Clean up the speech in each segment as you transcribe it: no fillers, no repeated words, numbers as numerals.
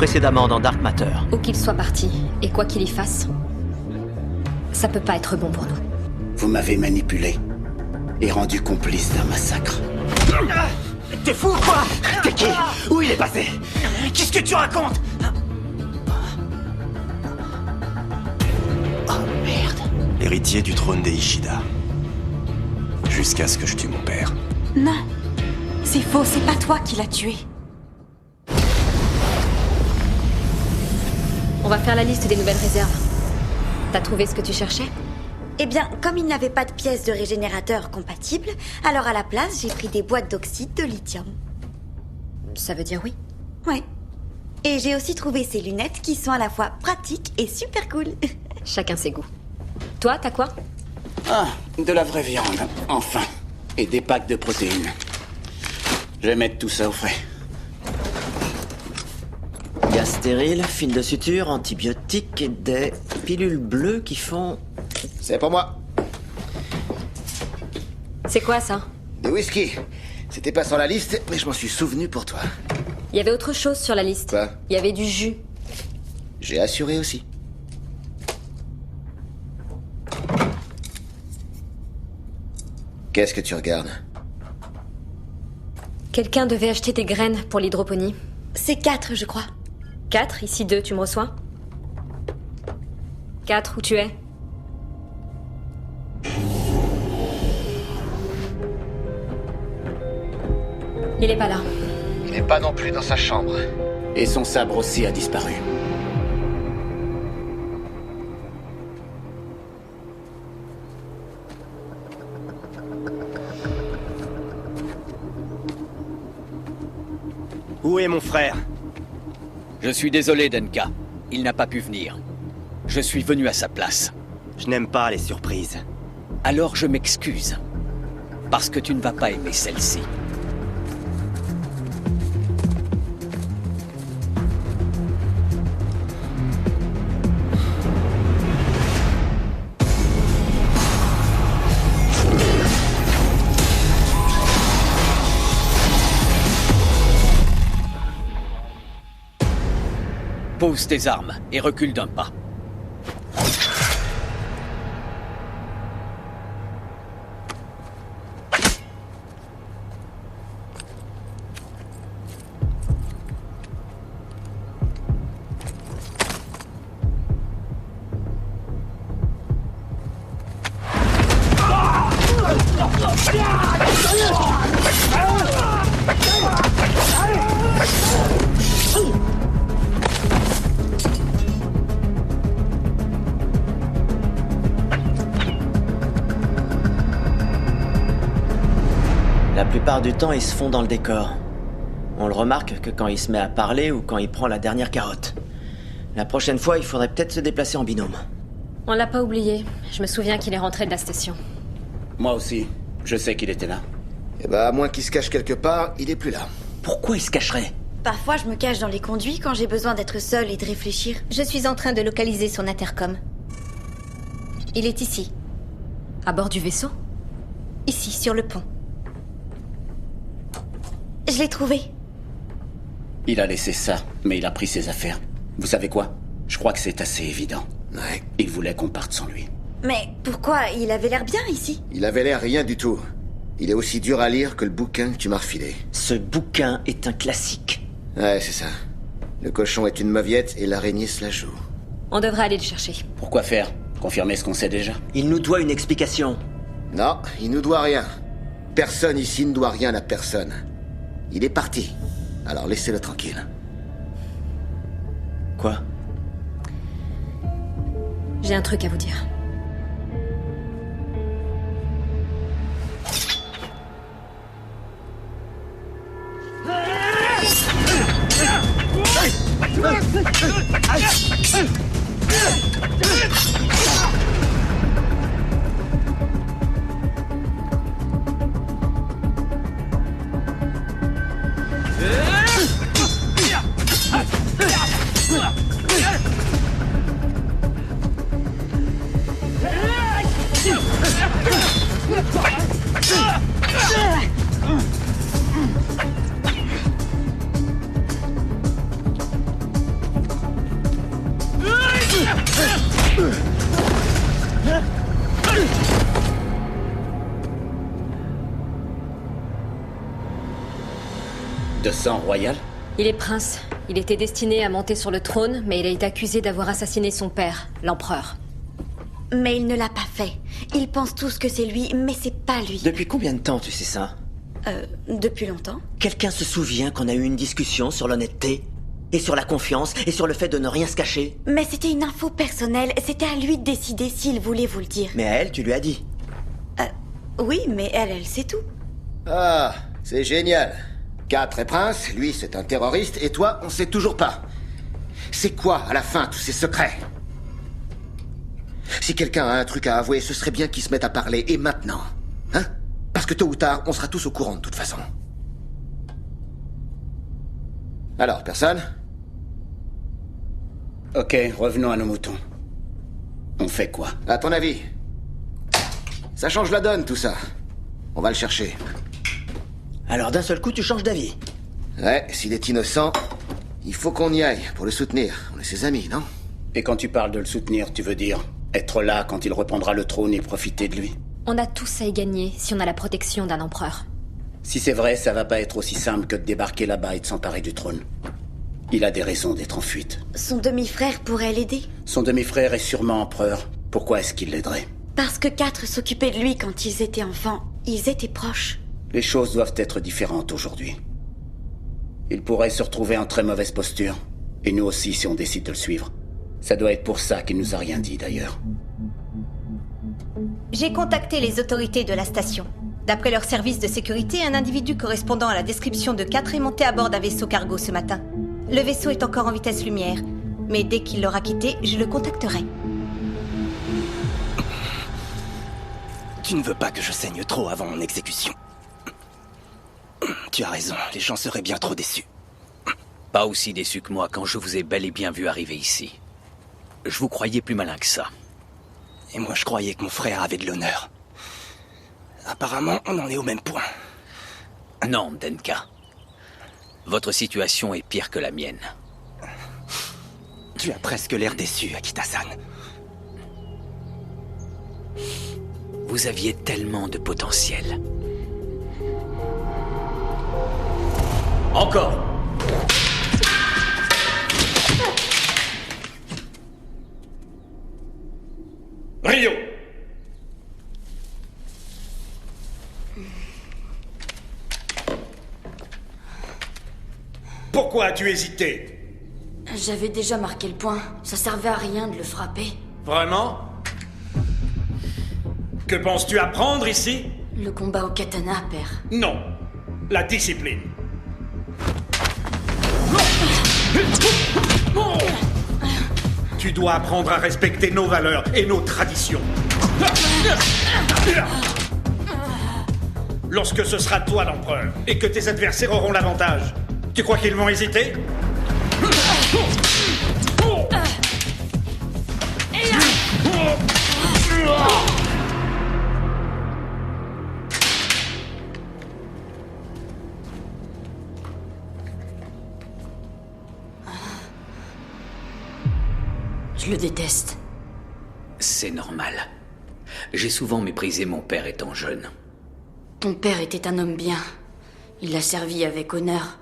précédemment dans Dark Matter. Où qu'il soit parti, et quoi qu'il y fasse, ça peut pas être bon pour nous. Vous m'avez manipulé et rendu complice d'un massacre. T'es fou ou quoi? T'es qui? Où il est passé? Qu'est-ce que tu racontes? Oh merde. Héritier du trône des Ishida. Jusqu'à ce que je tue mon père. Non, c'est faux, c'est pas toi qui l'as tué. On va faire la liste des nouvelles réserves. T'as trouvé ce que tu cherchais? Eh bien, comme il n'avait pas de pièces de régénérateur compatibles, alors à la place, j'ai pris des boîtes d'oxyde de lithium. Ça veut dire oui. Ouais. Et j'ai aussi trouvé ces lunettes qui sont à la fois pratiques et super cool. Chacun ses goûts. Toi, t'as quoi? Ah, de la vraie viande, enfin. Et des packs de protéines. Je vais mettre tout ça au frais. Gaz stérile, fil de suture, antibiotiques et des pilules bleues qui font... C'est pour moi. C'est quoi ça? Des whisky. C'était pas sur la liste, mais je m'en suis souvenu pour toi. Il y avait autre chose sur la liste. Quoi? Il y avait du jus. J'ai assuré aussi. Qu'est-ce que tu regardes? Quelqu'un devait acheter des graines pour l'hydroponie. C'est 4, je crois. 4, ici 2, tu me reçois? 4, où tu es? Il est pas là. Il n'est pas non plus dans sa chambre. Et son sabre aussi a disparu. Où est mon frère? Je suis désolé, Denka. Il n'a pas pu venir. Je suis venu à sa place. Je n'aime pas les surprises. Alors je m'excuse. Parce que tu ne vas pas aimer celle-ci. Pose tes armes et recule d'un pas. La plupart du temps, il se fond dans le décor. On le remarque que quand il se met à parler ou quand il prend la dernière carotte. La prochaine fois, il faudrait peut-être se déplacer en binôme. On l'a pas oublié. Je me souviens qu'il est rentré de la station. Moi aussi, je sais qu'il était là. Eh ben, à moins qu'il se cache quelque part, il est plus là. Pourquoi il se cacherait? Parfois, je me cache dans les conduits quand j'ai besoin d'être seule et de réfléchir. Je suis en train de localiser son intercom. Il est ici. À bord du vaisseau? Ici, sur le pont. Je l'ai trouvé. Il a laissé ça, mais il a pris ses affaires. Vous savez quoi? Je crois que c'est assez évident. Ouais. Il voulait qu'on parte sans lui. Mais pourquoi? Il avait l'air bien ici. Il avait l'air rien du tout. Il est aussi dur à lire que le bouquin que tu m'as refilé. Ce bouquin est un classique. Ouais, c'est ça. Le cochon est une mauviette et l'araignée se la joue. On devrait aller le chercher. Pourquoi faire? Confirmer ce qu'on sait déjà? Il nous doit une explication. Non, il nous doit rien. Personne ici ne doit rien à personne. Il est parti. Alors laissez-le tranquille. Quoi? J'ai un truc à vous dire. De sang royal? Il est prince. Il était destiné à monter sur le trône, mais il a été accusé d'avoir assassiné son père, l'empereur. Mais il ne l'a pas fait. Ils pensent tous que c'est lui, mais c'est pas lui. Depuis combien de temps tu sais ça? Depuis longtemps. Quelqu'un se souvient qu'on a eu une discussion sur l'honnêteté? Et sur la confiance? Et sur le fait de ne rien se cacher? Mais c'était une info personnelle. C'était à lui de décider s'il voulait vous le dire. Mais à elle, tu lui as dit. Oui, mais elle sait tout. Ah, c'est génial. 4 est prince, lui c'est un terroriste, et toi, on sait toujours pas. C'est quoi, à la fin, tous ces secrets? Si quelqu'un a un truc à avouer, ce serait bien qu'il se mette à parler, et maintenant. Hein? Parce que tôt ou tard, on sera tous au courant de toute façon. Alors, personne? Ok, revenons à nos moutons. On fait quoi? À ton avis? Ça change la donne, tout ça. On va le chercher. Alors d'un seul coup, tu changes d'avis? Ouais, s'il est innocent, il faut qu'on y aille pour le soutenir. On est ses amis, non? Et quand tu parles de le soutenir, tu veux dire être là quand il reprendra le trône et profiter de lui? On a tous à y gagner si on a la protection d'un empereur. Si c'est vrai, ça va pas être aussi simple que de débarquer là-bas et de s'emparer du trône. Il a des raisons d'être en fuite. Son demi-frère pourrait l'aider. Son demi-frère est sûrement empereur. Pourquoi est-ce qu'il l'aiderait? Parce que 4 s'occupaient de lui quand ils étaient enfants. Ils étaient proches. Les choses doivent être différentes aujourd'hui. Il pourrait se retrouver en très mauvaise posture. Et nous aussi si on décide de le suivre. Ça doit être pour ça qu'il nous a rien dit d'ailleurs. J'ai contacté les autorités de la station. D'après leur service de sécurité, un individu correspondant à la description de 4 est monté à bord d'un vaisseau cargo ce matin. Le vaisseau est encore en vitesse lumière. Mais dès qu'il l'aura quitté, je le contacterai. Tu ne veux pas que je saigne trop avant mon exécution. Tu as raison, les gens seraient bien trop déçus. Pas aussi déçu que moi quand je vous ai bel et bien vu arriver ici. Je vous croyais plus malin que ça. Et moi je croyais que mon frère avait de l'honneur. Apparemment, on en est au même point. Non, Denka. Votre situation est pire que la mienne. Tu as presque l'air déçu, Akita-san. Vous aviez tellement de potentiel. Encore! Rio! Pourquoi as-tu hésité? J'avais déjà marqué le point. Ça servait à rien de le frapper. Vraiment? Que penses-tu apprendre ici? Le combat au katana, père. Non. La discipline. Tu dois apprendre à respecter nos valeurs et nos traditions. Lorsque ce sera toi l'empereur et que tes adversaires auront l'avantage, tu crois qu'ils vont hésiter? Je le déteste. C'est normal. J'ai souvent méprisé mon père étant jeune. Ton père était un homme bien. Il l'a servi avec honneur.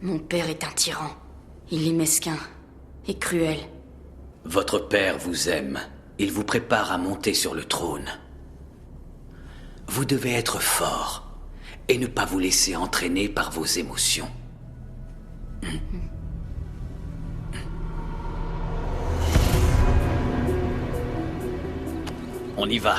Mon père est un tyran. Il est mesquin et cruel. Votre père vous aime. Il vous prépare à monter sur le trône. Vous devez être fort et ne pas vous laisser entraîner par vos émotions. On y va.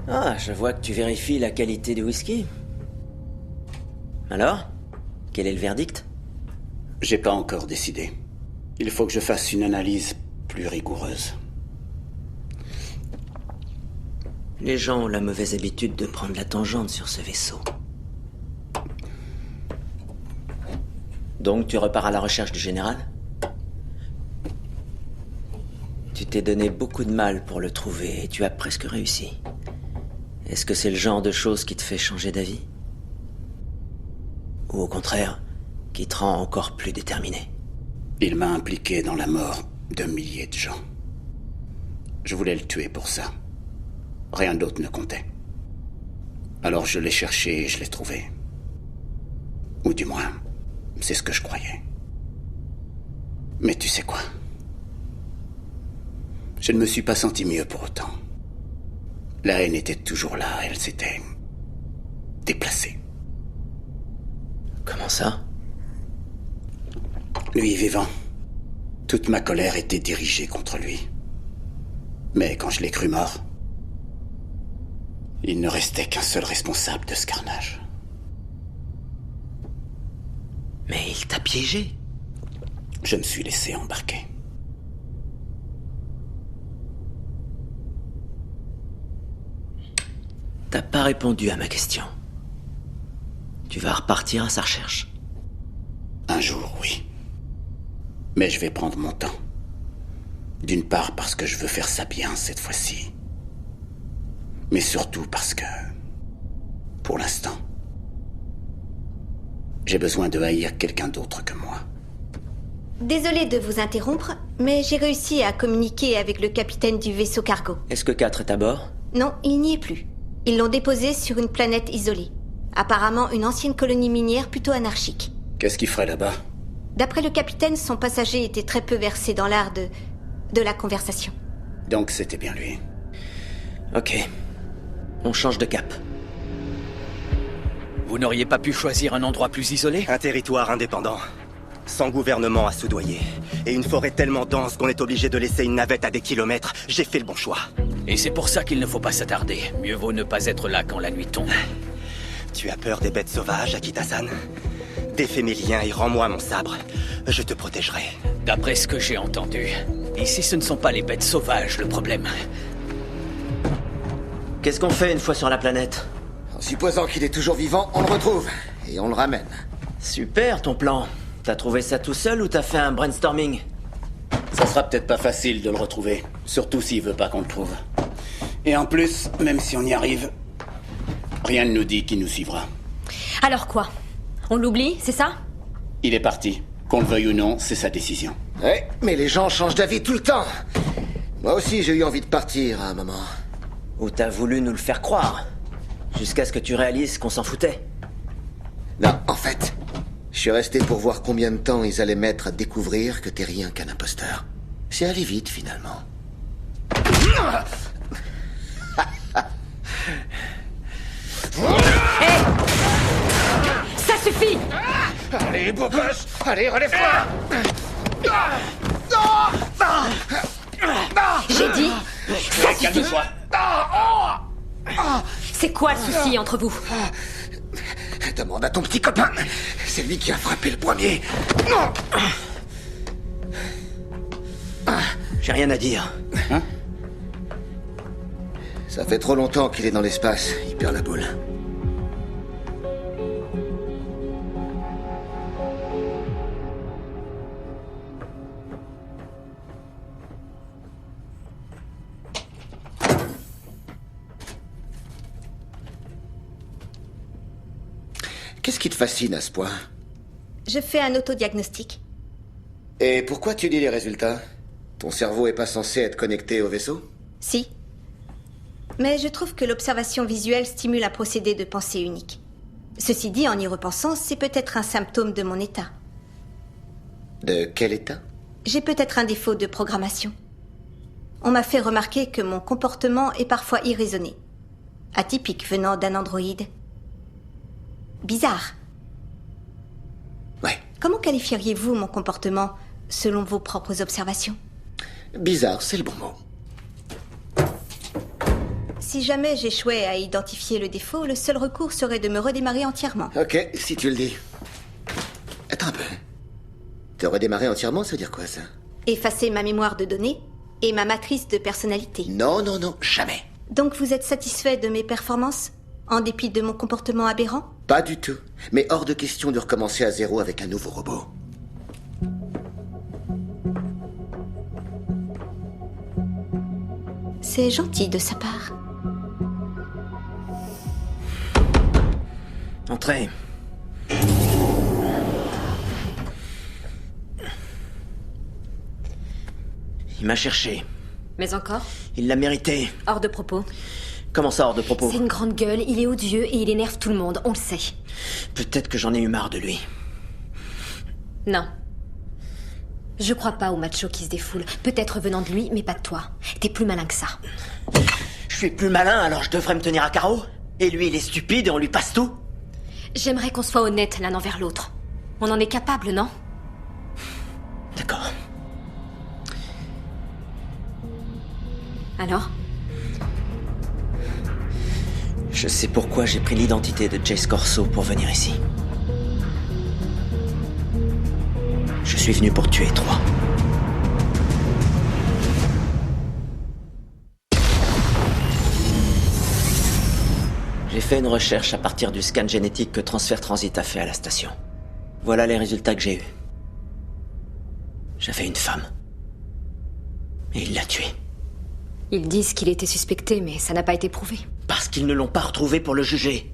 Ah, je vois que tu vérifies la qualité du whisky. Alors? Quel est le verdict? J'ai pas encore décidé. Il faut que je fasse une analyse plus rigoureuse. Les gens ont la mauvaise habitude de prendre la tangente sur ce vaisseau. Donc tu repars à la recherche du général? Tu t'es donné beaucoup de mal pour le trouver et tu as presque réussi. Est-ce que c'est le genre de choses qui te fait changer d'avis? Ou au contraire, qui te rend encore plus déterminé? Il m'a impliqué dans la mort de milliers de gens. Je voulais le tuer pour ça. Rien d'autre ne comptait. Alors je l'ai cherché et je l'ai trouvé. Ou du moins, c'est ce que je croyais. Mais tu sais quoi? Je ne me suis pas senti mieux pour autant. La haine était toujours là, elle s'était déplacée. Comment ça? Lui vivant, toute ma colère était dirigée contre lui. Mais quand je l'ai cru mort, il ne restait qu'un seul responsable de ce carnage. Mais il t'a piégé. Je me suis laissé embarquer. T'as pas répondu à ma question. Tu vas repartir à sa recherche? Un jour, oui. Mais je vais prendre mon temps. D'une part parce que je veux faire ça bien cette fois-ci. Mais surtout parce que, pour l'instant, j'ai besoin de haïr quelqu'un d'autre que moi. Désolée de vous interrompre, mais j'ai réussi à communiquer avec le capitaine du vaisseau cargo. Est-ce que 4 est à bord? Non, il n'y est plus. Ils l'ont déposé sur une planète isolée. Apparemment une ancienne colonie minière plutôt anarchique. Qu'est-ce qu'il ferait là-bas? D'après le capitaine, son passager était très peu versé dans l'art de la conversation. Donc c'était bien lui. Ok. On change de cap. Vous n'auriez pas pu choisir un endroit plus isolé? Un territoire indépendant, sans gouvernement à soudoyer, et une forêt tellement dense qu'on est obligé de laisser une navette à des kilomètres. J'ai fait le bon choix. Et c'est pour ça qu'il ne faut pas s'attarder. Mieux vaut ne pas être là quand la nuit tombe. Tu as peur des bêtes sauvages, Akita-san? Défais mes liens et rends-moi mon sabre. Je te protégerai. D'après ce que j'ai entendu, ici ce ne sont pas les bêtes sauvages le problème. Qu'est-ce qu'on fait une fois sur la planète? En supposant qu'il est toujours vivant, on le retrouve. Et on le ramène. Super ton plan. T'as trouvé ça tout seul ou t'as fait un brainstorming? Ça sera peut-être pas facile de le retrouver. Surtout s'il veut pas qu'on le trouve. Et en plus, même si on y arrive, rien ne nous dit qu'il nous suivra. Alors quoi? On l'oublie, c'est ça? Il est parti. Qu'on le veuille ou non, c'est sa décision. Ouais, mais les gens changent d'avis tout le temps. Moi aussi, j'ai eu envie de partir à un moment. Ou t'as voulu nous le faire croire? Jusqu'à ce que tu réalises qu'on s'en foutait? Non, en fait, je suis resté pour voir combien de temps ils allaient mettre à découvrir que t'es rien qu'un imposteur. C'est allé vite, finalement. Hé! Ça suffit! Allez, beau gosse! Allez, relève-toi! J'ai dit, ça suffit! Calme-toi. C'est quoi le souci entre vous? Demande à ton petit copain. C'est lui qui a frappé le premier. J'ai rien à dire. Hein? Ça fait trop longtemps qu'il est dans l'espace. Il perd la boule. Qu'est-ce qui te fascine à ce point? Je fais un autodiagnostic. Et pourquoi tu lis les résultats? Ton cerveau est pas censé être connecté au vaisseau? Si. Mais je trouve que l'observation visuelle stimule un procédé de pensée unique. Ceci dit, en y repensant, c'est peut-être un symptôme de mon état. De quel état? J'ai peut-être un défaut de programmation. On m'a fait remarquer que mon comportement est parfois irraisonné. Atypique venant d'un androïde. Bizarre. Ouais. Comment qualifieriez-vous mon comportement selon vos propres observations? Bizarre, c'est le bon mot. Si jamais j'échouais à identifier le défaut, le seul recours serait de me redémarrer entièrement. Ok, si tu le dis. Attends un peu. Te redémarrer entièrement, ça veut dire quoi, ça? Effacer ma mémoire de données et ma matrice de personnalité. Non, non, non, jamais. Donc vous êtes satisfait de mes performances, en dépit de mon comportement aberrant? Pas du tout. Mais hors de question de recommencer à zéro avec un nouveau robot. C'est gentil de sa part. Entrez. Il m'a cherché. Mais encore? Il l'a mérité. Hors de propos. Comment ça, hors de propos? C'est une grande gueule, il est odieux et il énerve tout le monde, on le sait. Peut-être que j'en ai eu marre de lui. Non. Je crois pas au macho qui se défoule. Peut-être venant de lui, mais pas de toi. T'es plus malin que ça. Je suis plus malin, alors je devrais me tenir à carreau? Et lui, il est stupide et on lui passe tout? J'aimerais qu'on soit honnêtes l'un envers l'autre. On en est capable, non? D'accord. Alors? Je sais pourquoi j'ai pris l'identité de Jace Corso pour venir ici. Je suis venu pour tuer Troy. J'ai fait une recherche à partir du scan génétique que Transfer Transit a fait à la station. Voilà les résultats que j'ai eus. J'avais une femme. Et il l'a tuée. Ils disent qu'il était suspecté, mais ça n'a pas été prouvé. Parce qu'ils ne l'ont pas retrouvé pour le juger.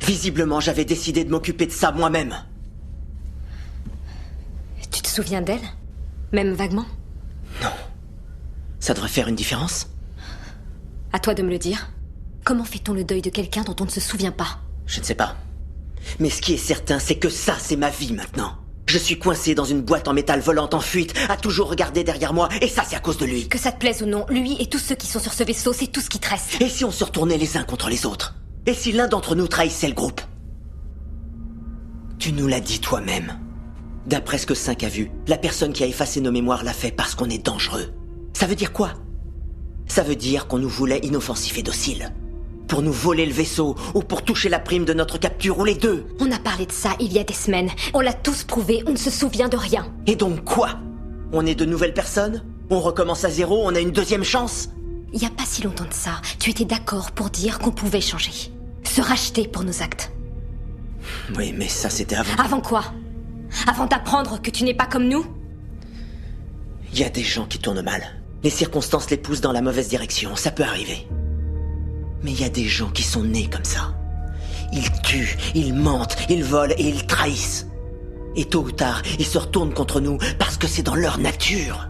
Visiblement, j'avais décidé de m'occuper de ça moi-même. Tu te souviens d'elle? Même vaguement? Non. Ça devrait faire une différence? À toi de me le dire. Comment fait-on le deuil de quelqu'un dont on ne se souvient pas? Je ne sais pas. Mais ce qui est certain, c'est que ça, c'est ma vie maintenant. Je suis coincé dans une boîte en métal volante en fuite, à toujours regarder derrière moi, et ça, c'est à cause de lui. Que ça te plaise ou non, lui et tous ceux qui sont sur ce vaisseau, c'est tout ce qui te reste. Et si on se retournait les uns contre les autres? Et si l'un d'entre nous trahissait le groupe? Tu nous l'as dit toi-même. D'après ce que 5 a vu, la personne qui a effacé nos mémoires l'a fait parce qu'on est dangereux. Ça veut dire quoi? Ça veut dire qu'on nous voulait inoffensifs et dociles. Pour nous voler le vaisseau, ou pour toucher la prime de notre capture, ou les deux. On a parlé de ça il y a des semaines. On l'a tous prouvé, on ne se souvient de rien. Et donc quoi? On est de nouvelles personnes? On recommence à zéro, on a une deuxième chance? Il y a pas si longtemps de ça, tu étais d'accord pour dire qu'on pouvait changer. Se racheter pour nos actes. Oui, mais ça c'était avant. Avant quoi? Avant d'apprendre que tu n'es pas comme nous? Il y a des gens qui tournent mal. Les circonstances les poussent dans la mauvaise direction, ça peut arriver. Mais il y a des gens qui sont nés comme ça. Ils tuent, ils mentent, ils volent et ils trahissent. Et tôt ou tard, ils se retournent contre nous parce que c'est dans leur nature.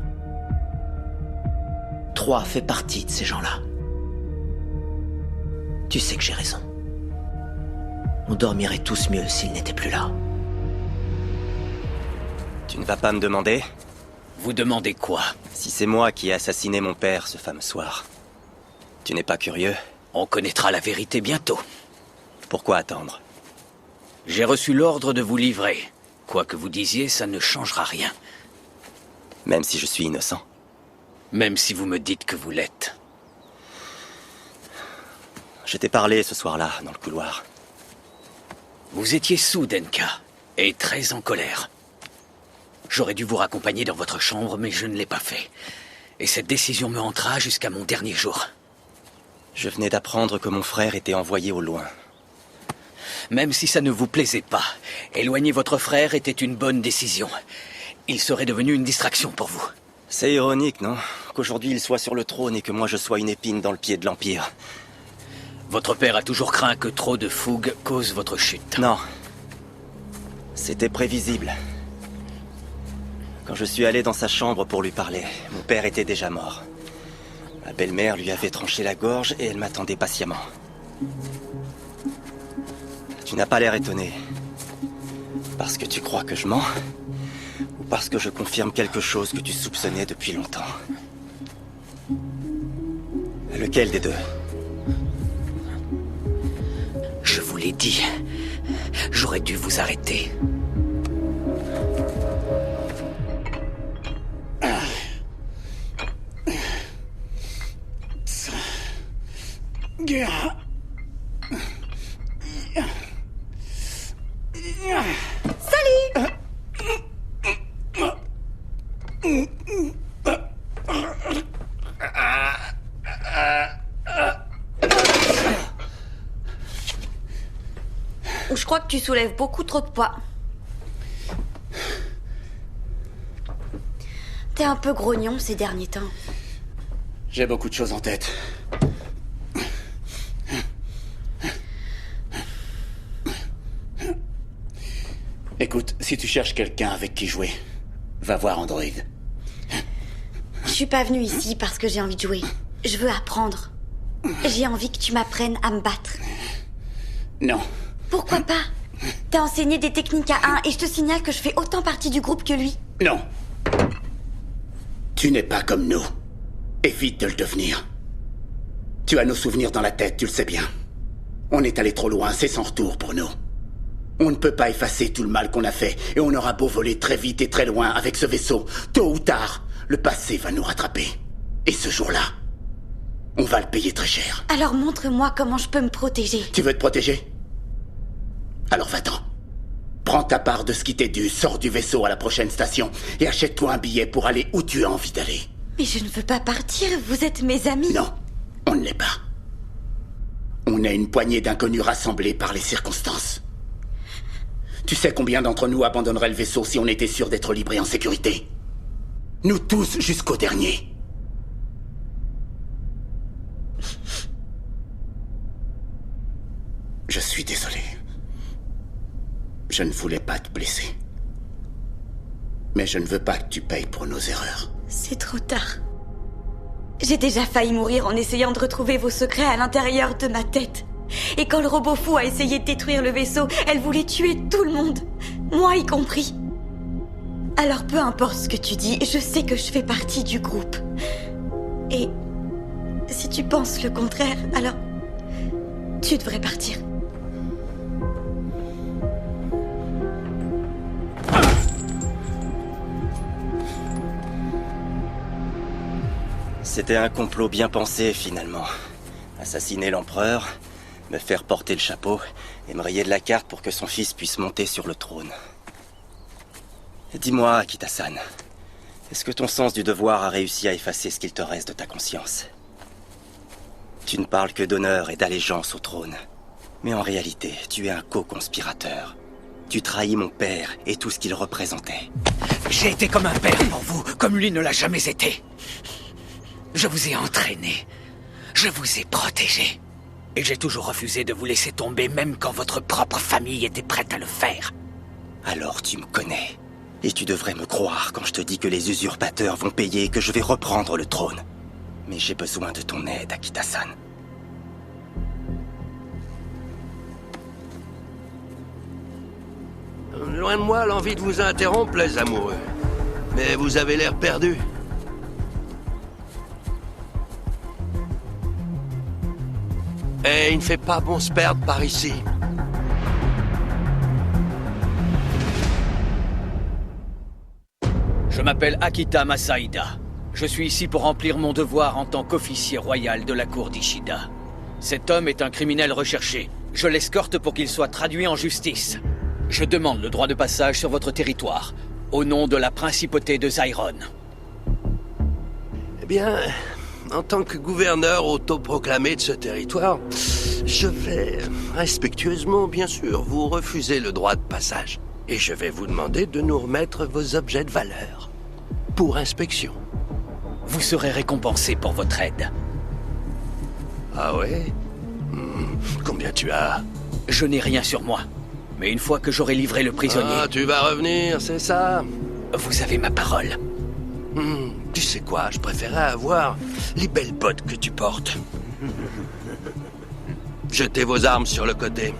Troy fait partie de ces gens-là. Tu sais que j'ai raison. On dormirait tous mieux s'il n'était plus là. Tu ne vas pas me demander? Vous demandez quoi? Si c'est moi qui ai assassiné mon père ce fameux soir. Tu n'es pas curieux? On connaîtra la vérité bientôt. Pourquoi attendre? J'ai reçu l'ordre de vous livrer. Quoi que vous disiez, ça ne changera rien. Même si je suis innocent? Même si vous me dites que vous l'êtes. Je t'ai parlé ce soir-là, dans le couloir. Vous étiez sous, Denka, et très en colère. J'aurais dû vous raccompagner dans votre chambre, mais je ne l'ai pas fait. Et cette décision me hantera jusqu'à mon dernier jour. Je venais d'apprendre que mon frère était envoyé au loin. Même si ça ne vous plaisait pas, éloigner votre frère était une bonne décision. Il serait devenu une distraction pour vous. C'est ironique, non? Qu'aujourd'hui il soit sur le trône et que moi je sois une épine dans le pied de l'Empire. Votre père a toujours craint que trop de fougue cause votre chute. Non. C'était prévisible. Quand je suis allé dans sa chambre pour lui parler, mon père était déjà mort. Ma belle-mère lui avait tranché la gorge et elle m'attendait patiemment. Tu n'as pas l'air étonné. Parce que tu crois que je mens? Ou parce que je confirme quelque chose que tu soupçonnais depuis longtemps? Lequel des deux? Je vous l'ai dit. J'aurais dû vous arrêter. Salut! Je crois que tu soulèves beaucoup trop de poids. T'es un peu grognon ces derniers temps. J'ai beaucoup de choses en tête. Écoute, si tu cherches quelqu'un avec qui jouer, va voir Android. Je suis pas venue ici parce que j'ai envie de jouer. Je veux apprendre. J'ai envie que tu m'apprennes à me battre. Non. Pourquoi pas? T'as enseigné des techniques à un et je te signale que je fais autant partie du groupe que lui. Non. Tu n'es pas comme nous. Évite de le devenir. Tu as nos souvenirs dans la tête, tu le sais bien. On est allé trop loin, c'est sans retour pour nous. On ne peut pas effacer tout le mal qu'on a fait, et on aura beau voler très vite et très loin avec ce vaisseau. Tôt ou tard, le passé va nous rattraper. Et ce jour-là, on va le payer très cher. Alors montre-moi comment je peux me protéger. Tu veux te protéger? Alors va-t'en. Prends ta part de ce qui t'est dû, sors du vaisseau à la prochaine station, et achète-toi un billet pour aller où tu as envie d'aller. Mais je ne veux pas partir, vous êtes mes amis. Non, on ne l'est pas. On est une poignée d'inconnus rassemblés par les circonstances. Tu sais combien d'entre nous abandonneraient le vaisseau si on était sûr d'être libre et en sécurité? Nous tous jusqu'au dernier. Je suis désolé. Je ne voulais pas te blesser. Mais je ne veux pas que tu payes pour nos erreurs. C'est trop tard. J'ai déjà failli mourir en essayant de retrouver vos secrets à l'intérieur de ma tête. Et quand le robot fou a essayé de détruire le vaisseau, elle voulait tuer tout le monde. Moi y compris. Alors peu importe ce que tu dis, je sais que je fais partie du groupe. Et si tu penses le contraire, alors tu devrais partir. C'était un complot bien pensé, finalement. Assassiner l'empereur, me faire porter le chapeau et me rayer de la carte pour que son fils puisse monter sur le trône. Dis-moi, Akita-san, est-ce que ton sens du devoir a réussi à effacer ce qu'il te reste de ta conscience? Tu ne parles que d'honneur et d'allégeance au trône. Mais en réalité, tu es un co-conspirateur. Tu trahis mon père et tout ce qu'il représentait. J'ai été comme un père pour vous, comme lui ne l'a jamais été. Je vous ai entraîné. Je vous ai protégé. Et j'ai toujours refusé de vous laisser tomber, même quand votre propre famille était prête à le faire. Alors tu me connais. Et tu devrais me croire quand je te dis que les usurpateurs vont payer et que je vais reprendre le trône. Mais j'ai besoin de ton aide, Akita-san. Loin de moi l'envie de vous interrompre, les amoureux. Mais vous avez l'air perdu. Et il ne fait pas bon se perdre par ici. Je m'appelle Akita Masaida. Je suis ici pour remplir mon devoir en tant qu'officier royal de la cour d'Ishida. Cet homme est un criminel recherché. Je l'escorte pour qu'il soit traduit en justice. Je demande le droit de passage sur votre territoire, au nom de la principauté de Zyron. Eh bien, en tant que gouverneur autoproclamé de ce territoire, je vais, respectueusement bien sûr, vous refuser le droit de passage. Et je vais vous demander de nous remettre vos objets de valeur, pour inspection. Vous serez récompensé pour votre aide. Ah ouais? Combien tu as? Je n'ai rien sur moi. Mais une fois que j'aurai livré le prisonnier... Ah, tu vas revenir, c'est ça? Vous avez ma parole. Tu sais quoi, je préférerais avoir les belles bottes que tu portes. Jetez vos armes sur le côté.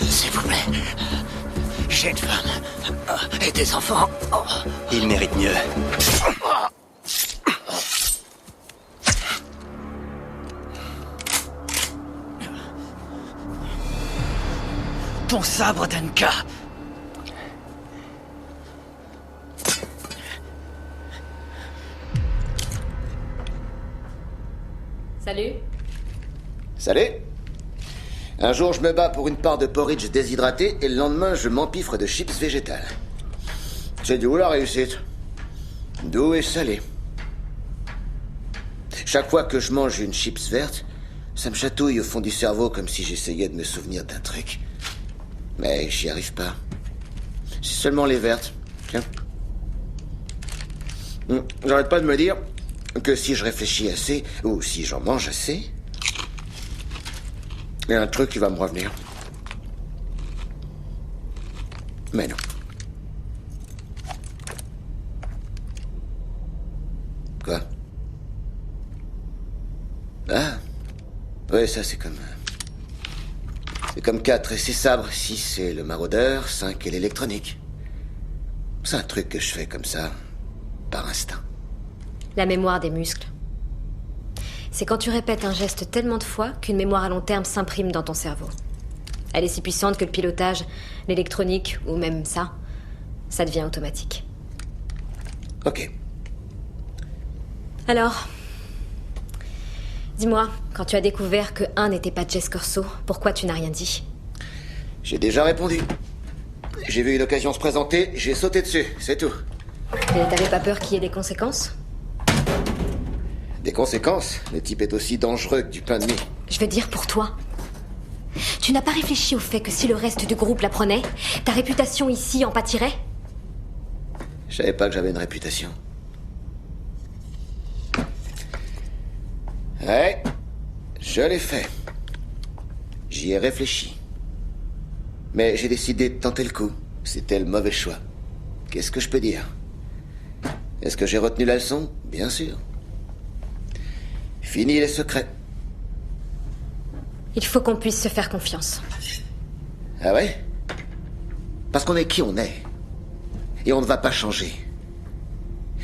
S'il vous plaît. J'ai une femme. Et des enfants. Il mérite mieux. Ton sabre, Denka. Salut. Salut. Un jour, je me bats pour une part de porridge déshydraté et le lendemain, je m'empiffre de chips végétales. C'est d'où la réussite? Doux et salé. Chaque fois que je mange une chips verte, ça me chatouille au fond du cerveau comme si j'essayais de me souvenir d'un truc. Mais j'y arrive pas. C'est seulement les vertes. Tiens. J'arrête pas de me dire que si je réfléchis assez, ou si j'en mange assez, il y a un truc qui va me revenir. Mais non. Quoi? Ah. Ouais, ça c'est comme... C'est comme 4 et ses sabres, 6 c'est le maraudeur, 5 et l'électronique. C'est un truc que je fais comme ça, par instinct. La mémoire des muscles. C'est quand tu répètes un geste tellement de fois qu'une mémoire à long terme s'imprime dans ton cerveau. Elle est si puissante que le pilotage, l'électronique, ou même ça devient automatique. Ok. Alors, dis-moi, quand tu as découvert que 1 n'était pas Jess Corso, pourquoi tu n'as rien dit? J'ai déjà répondu. J'ai vu une occasion se présenter, j'ai sauté dessus, c'est tout. Et t'avais pas peur qu'il y ait des conséquences? Des conséquences? Le type est aussi dangereux que du pain de mie. Je veux dire pour toi. Tu n'as pas réfléchi au fait que si le reste du groupe l'apprenait, ta réputation ici en pâtirait? Je savais pas que j'avais une réputation. Ouais, je l'ai fait. J'y ai réfléchi. Mais j'ai décidé de tenter le coup. C'était le mauvais choix. Qu'est-ce que je peux dire? Est-ce que j'ai retenu la leçon? Bien sûr. Fini les secrets. Il faut qu'on puisse se faire confiance. Ah ouais? Parce qu'on est qui on est. Et on ne va pas changer.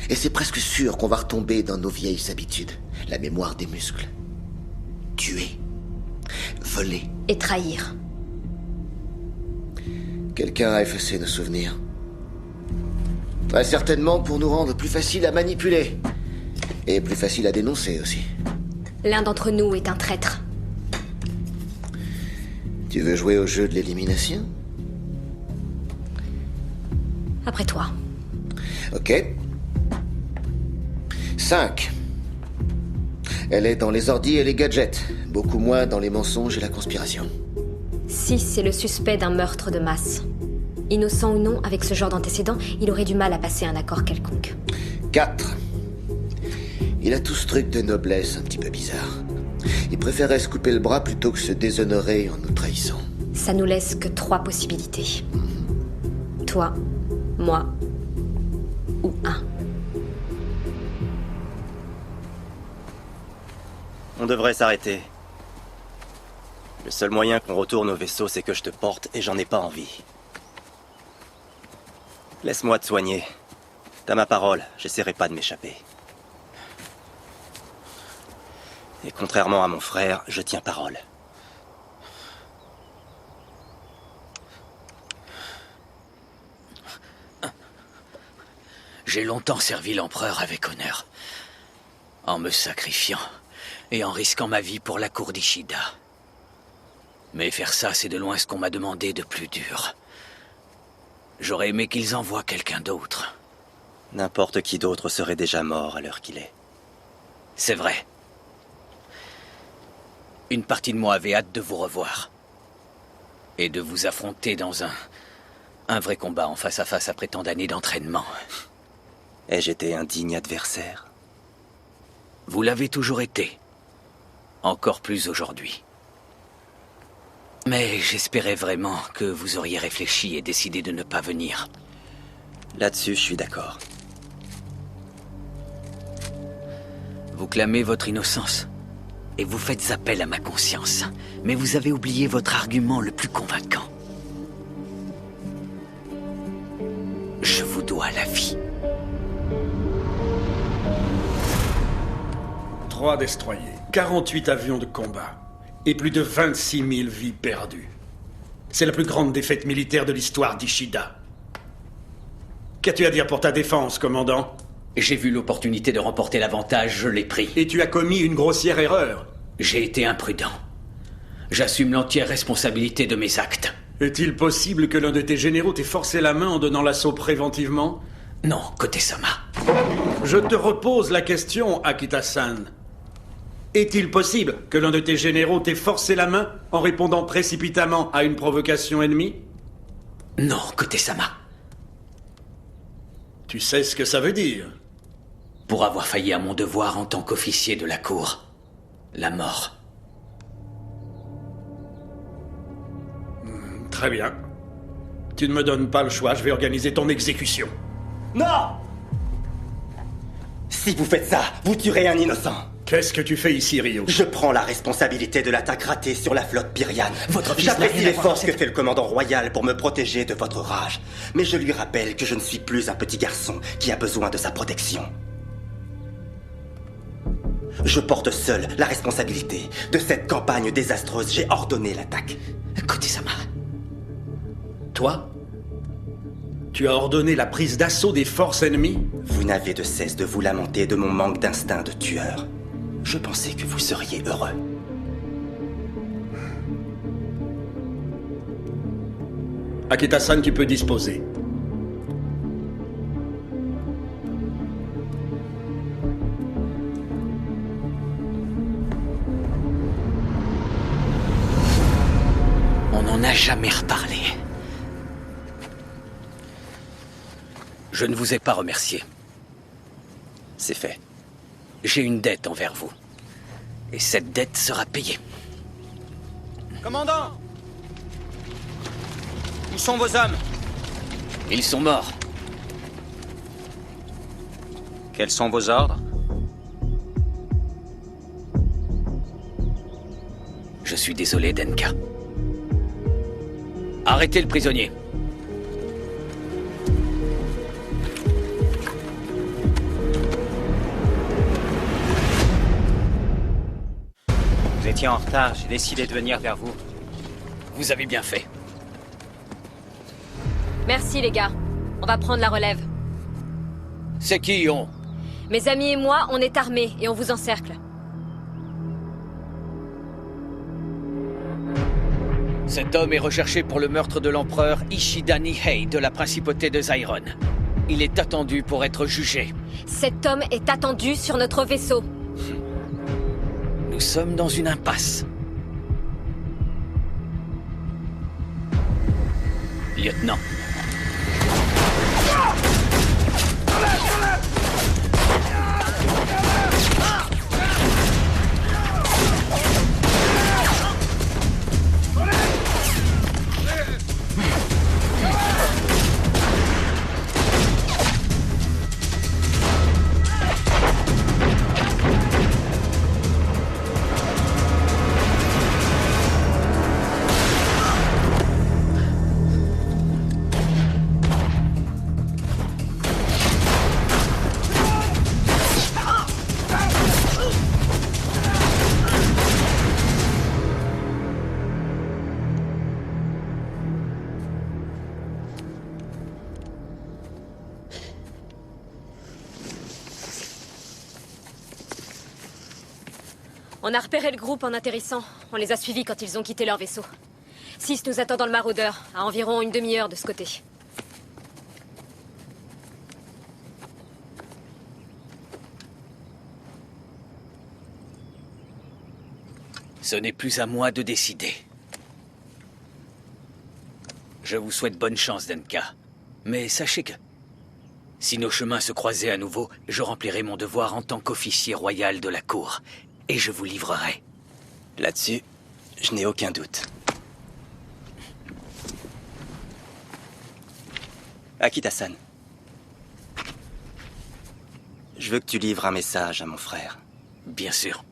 Et c'est presque sûr qu'on va retomber dans nos vieilles habitudes. La mémoire des muscles. Tuer. Voler. Et trahir. Quelqu'un a effacé nos souvenirs. Très certainement pour nous rendre plus faciles à manipuler. Et plus faciles à dénoncer aussi. L'un d'entre nous est un traître. Tu veux jouer au jeu de l'élimination? Après toi. Ok. 5. Elle est dans les ordis et les gadgets. Beaucoup moins dans les mensonges et la conspiration. 6, c'est le suspect d'un meurtre de masse. Innocent ou non, avec ce genre d'antécédent, il aurait du mal à passer un accord quelconque. 4. Il a tout ce truc de noblesse un petit peu bizarre. Il préférait se couper le bras plutôt que se déshonorer en nous trahissant. Ça nous laisse que 3 possibilités. Toi, moi ou 1. On devrait s'arrêter. Le seul moyen qu'on retourne au vaisseau, c'est que je te porte et j'en ai pas envie. Laisse-moi te soigner. T'as ma parole, j'essaierai pas de m'échapper. Et contrairement à mon frère, je tiens parole. J'ai longtemps servi l'empereur avec honneur. En me sacrifiant et en risquant ma vie pour la cour d'Ishida. Mais faire ça, c'est de loin ce qu'on m'a demandé de plus dur. J'aurais aimé qu'ils envoient quelqu'un d'autre. N'importe qui d'autre serait déjà mort à l'heure qu'il est. C'est vrai. Une partie de moi avait hâte de vous revoir. Et de vous affronter dans un vrai combat en face à face après tant d'années d'entraînement. Ai-je été un digne adversaire? Vous l'avez toujours été. Encore plus aujourd'hui. Mais j'espérais vraiment que vous auriez réfléchi et décidé de ne pas venir. Là-dessus, je suis d'accord. Vous clamez votre innocence. Et vous faites appel à ma conscience. Mais vous avez oublié votre argument le plus convaincant. Je vous dois la vie. 3 destroyers, 48 avions de combat et plus de 26 000 vies perdues. C'est la plus grande défaite militaire de l'histoire d'Ishida. Qu'as-tu à dire pour ta défense, commandant? J'ai vu l'opportunité de remporter l'avantage, je l'ai pris. Et tu as commis une grossière erreur. J'ai été imprudent. J'assume l'entière responsabilité de mes actes. Est-il possible que l'un de tes généraux t'ait forcé la main en donnant l'assaut préventivement? Non, Kote-sama. Je te repose la question, Akita-san. Est-il possible que l'un de tes généraux t'ait forcé la main en répondant précipitamment à une provocation ennemie? Non, Kote-sama. Tu sais ce que ça veut dire? Pour avoir failli à mon devoir en tant qu'officier de la cour. La mort. Très bien. Tu ne me donnes pas le choix, je vais organiser ton exécution. Non! Si vous faites ça, vous tuerez un innocent. Qu'est-ce que tu fais ici, Ryo? Je prends la responsabilité de l'attaque ratée sur la flotte Pyriane. Votre fils n'a J'apprécie rien à voir l'effort avec que fait le commandant royal pour me protéger de votre rage. Mais je lui rappelle que je ne suis plus un petit garçon qui a besoin de sa protection. Je porte seul la responsabilité de cette campagne désastreuse. J'ai ordonné l'attaque. Kote-sama. Toi? Tu as ordonné la prise d'assaut des forces ennemies? Vous n'avez de cesse de vous lamenter de mon manque d'instinct de tueur. Je pensais que vous seriez heureux. Akita-san, tu peux disposer. On n'en a jamais reparlé. Je ne vous ai pas remercié. C'est fait. J'ai une dette envers vous. Et cette dette sera payée. Commandant! Où sont vos hommes? Ils sont morts. Quels sont vos ordres? Je suis désolé, Denka. Arrêtez le prisonnier. Vous étiez en retard, j'ai décidé de venir vers vous. Vous avez bien fait. Merci les gars. On va prendre la relève. C'est qui, on? Mes amis et moi, on est armés et on vous encercle. Cet homme est recherché pour le meurtre de l'empereur Ishida Nihei de la principauté de Zyron. Il est attendu pour être jugé. Cet homme est attendu sur notre vaisseau. Nous sommes dans une impasse. Lieutenant. On a repéré le groupe en atterrissant. On les a suivis quand ils ont quitté leur vaisseau. 6 nous attend dans le maraudeur, à environ une demi-heure de ce côté. Ce n'est plus à moi de décider. Je vous souhaite bonne chance, Denka. Mais sachez que, si nos chemins se croisaient à nouveau, je remplirai mon devoir en tant qu'officier royal de la cour. Et je vous livrerai. Là-dessus, je n'ai aucun doute. Akita-san. Je veux que tu livres un message à mon frère. Bien sûr.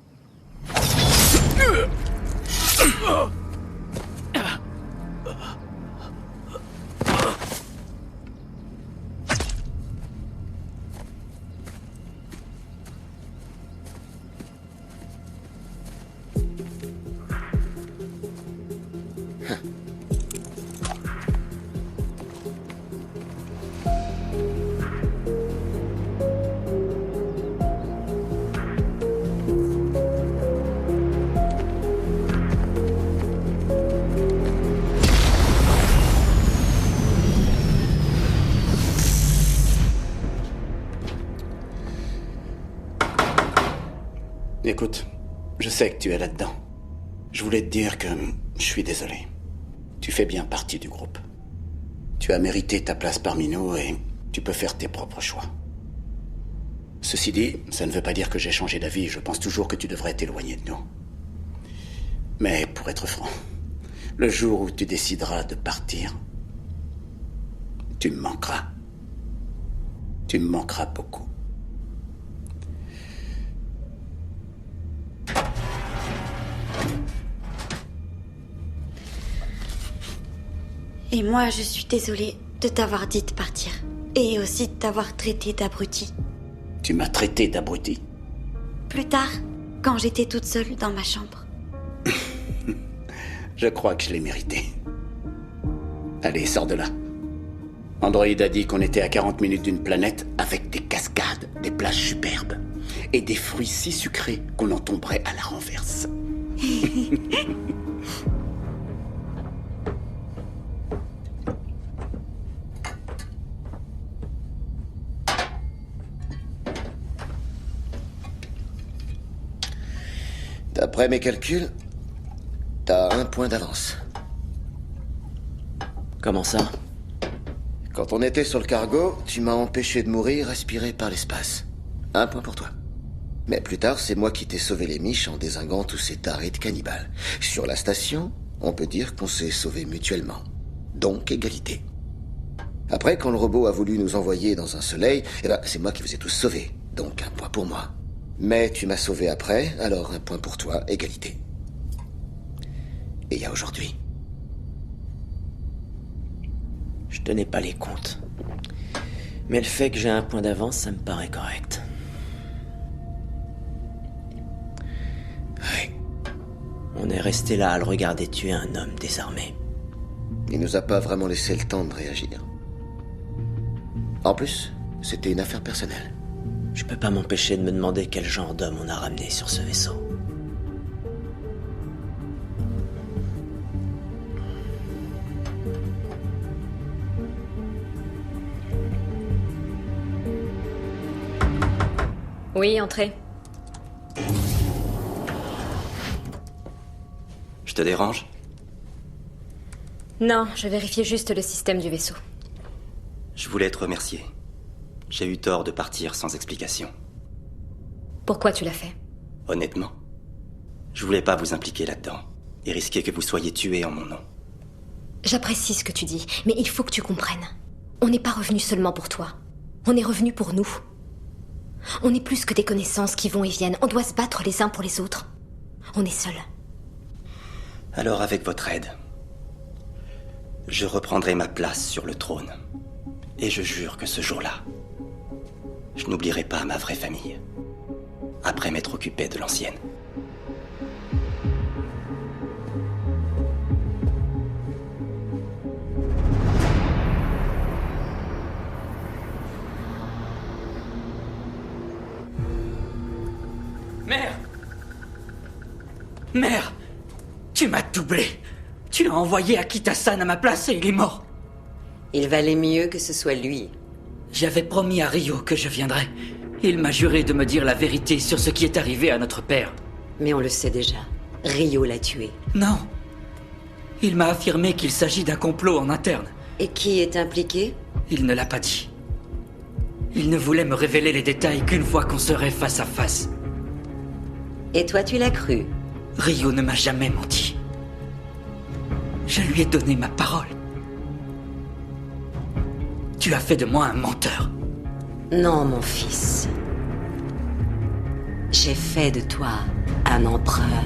Écoute, je sais que tu es là-dedans. Je voulais te dire que je suis désolé. Tu fais bien partie du groupe. Tu as mérité ta place parmi nous et tu peux faire tes propres choix. Ceci dit, ça ne veut pas dire que j'ai changé d'avis. Je pense toujours que tu devrais t'éloigner de nous. Mais pour être franc, le jour où tu décideras de partir, tu me manqueras. Tu me manqueras beaucoup. Et moi, je suis désolée de t'avoir dit de partir. Et aussi de t'avoir traité d'abruti. Tu m'as traité d'abruti? Plus tard, quand j'étais toute seule dans ma chambre. Je crois que je l'ai mérité. Allez, sors de là. Android a dit qu'on était à 40 minutes d'une planète avec des cascades, des plages superbes et des fruits si sucrés qu'on en tomberait à la renverse. D'après mes calculs, t'as 1 point d'avance. Comment ça? Quand on était sur le cargo, tu m'as empêché de mourir aspiré par l'espace. 1 point pour toi. Mais plus tard, c'est moi qui t'ai sauvé les miches en dézinguant tous ces tarés de cannibales. Sur la station, on peut dire qu'on s'est sauvés mutuellement. Donc, égalité. Après, quand le robot a voulu nous envoyer dans un soleil, c'est moi qui vous ai tous sauvés. Donc, 1 point pour moi. Mais tu m'as sauvé après, alors 1 point pour toi, égalité. Et il y a aujourd'hui. Je tenais pas les comptes. Mais le fait que j'ai 1 point d'avance, ça me paraît correct. Ouais. On est resté là à le regarder tuer un homme désarmé. Il nous a pas vraiment laissé le temps de réagir. En plus, c'était une affaire personnelle. Je peux pas m'empêcher de me demander quel genre d'homme on a ramené sur ce vaisseau. Oui, entrez. Je te dérange? Non, je vérifiais juste le système du vaisseau. Je voulais te remercier. J'ai eu tort de partir sans explication. Pourquoi tu l'as fait? Honnêtement, je voulais pas vous impliquer là-dedans et risquer que vous soyez tués en mon nom. J'apprécie ce que tu dis, mais il faut que tu comprennes. On n'est pas revenu seulement pour toi. On est revenu pour nous. On est plus que des connaissances qui vont et viennent. On doit se battre les uns pour les autres. On est seuls. Alors avec votre aide, je reprendrai ma place sur le trône. Et je jure que ce jour-là, je n'oublierai pas ma vraie famille, après m'être occupé de l'ancienne. Mère! Mère! Tu m'as doublé! Tu as envoyé Akita-san à ma place et il est mort! Il valait mieux que ce soit lui. J'avais promis à Ryo que je viendrais. Il m'a juré de me dire la vérité sur ce qui est arrivé à notre père. Mais on le sait déjà. Ryo l'a tué. Non. Il m'a affirmé qu'il s'agit d'un complot en interne. Et qui est impliqué? Il ne l'a pas dit. Il ne voulait me révéler les détails qu'une fois qu'on serait face à face. Et toi, tu l'as cru? Ryo ne m'a jamais menti. Je lui ai donné ma parole. Tu as fait de moi un menteur. Non, mon fils. J'ai fait de toi un empereur.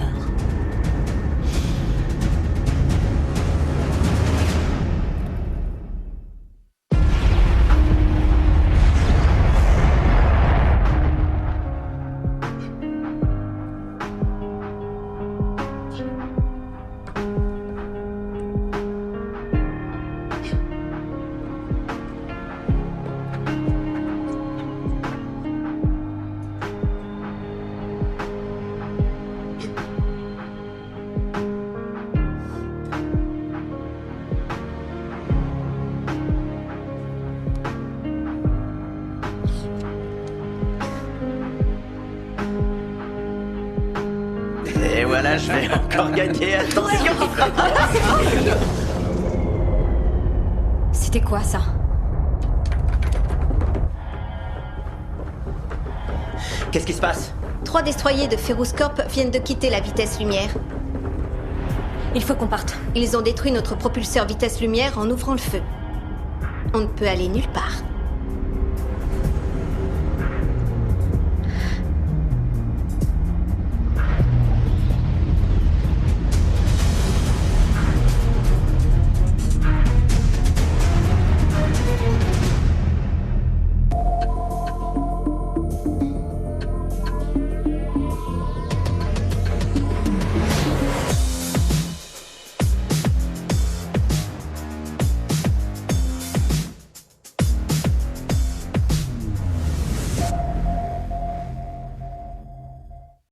voilà, je vais encore gagner. Attention. C'était quoi ça? Qu'est-ce qui se passe? 3 destroyers de Ferrous Corp viennent de quitter la vitesse lumière. Il faut qu'on parte. Ils ont détruit notre propulseur vitesse lumière en ouvrant le feu. On ne peut aller nulle part.